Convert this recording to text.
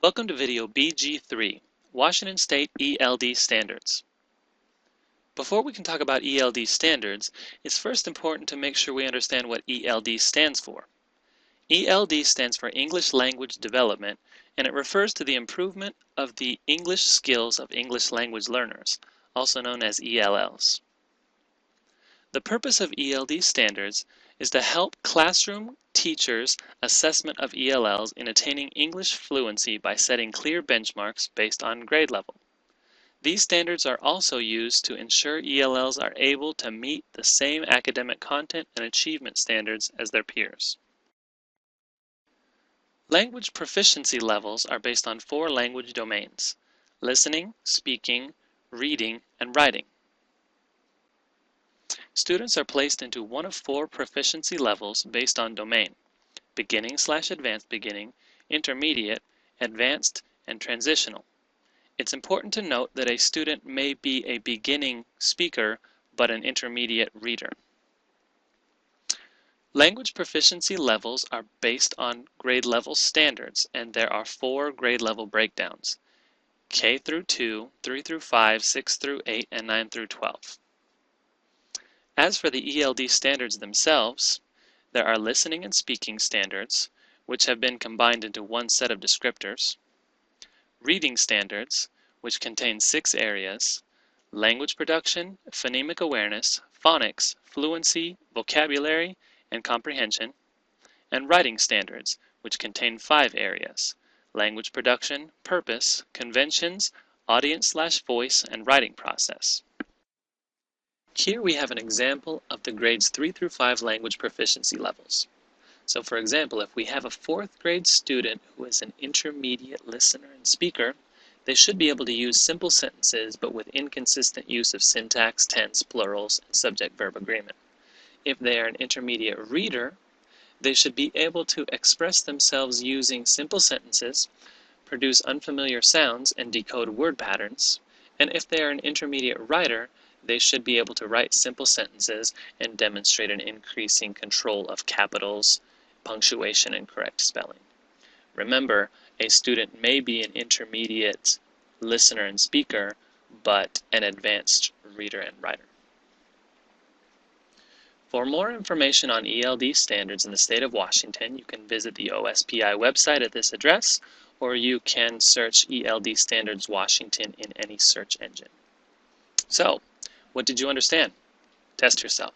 Welcome to video BG3, Washington State ELD Standards. Before we can talk about ELD standards, it's first important to make sure we understand what ELD stands for. ELD stands for English Language Development, and it refers to the improvement of the English skills of English language learners, also known as ELLs. The purpose of ELD standards is to help classroom teachers' assessment of ELLs in attaining English fluency by setting clear benchmarks based on grade level. These standards are also used to ensure ELLs are able to meet the same academic content and achievement standards as their peers. Language proficiency levels are based on 4 language domains: listening, speaking, reading, and writing. Students are placed into one of 4 proficiency levels based on domain: beginning/advanced beginning, intermediate, advanced, and transitional. It's important to note that a student may be a beginning speaker but an intermediate reader. Language proficiency levels are based on grade level standards, and there are 4 grade level breakdowns: K through 2, 3 through 5, 6 through 8, and 9 through 12. As for the ELD standards themselves, there are listening and speaking standards, which have been combined into one set of descriptors; reading standards, which contain 6 areas: language production, phonemic awareness, phonics, fluency, vocabulary, and comprehension; and writing standards, which contain 5 areas: language production, purpose, conventions, audience/voice, and writing process. Here we have an example of the grades 3 through 5 language proficiency levels. So for example, if we have a 4th grade student who is an intermediate listener and speaker, they should be able to use simple sentences but with inconsistent use of syntax, tense, plurals, and subject-verb agreement. If they are an intermediate reader, they should be able to express themselves using simple sentences, produce unfamiliar sounds, and decode word patterns. And if they are an intermediate writer, they should be able to write simple sentences and demonstrate an increasing control of capitals, punctuation, and correct spelling. Remember, a student may be an intermediate listener and speaker, but an advanced reader and writer. For more information on ELD standards in the state of Washington, you can visit the OSPI website at this address, or you can search ELD Standards Washington in any search engine. So, what did you understand? Test yourself.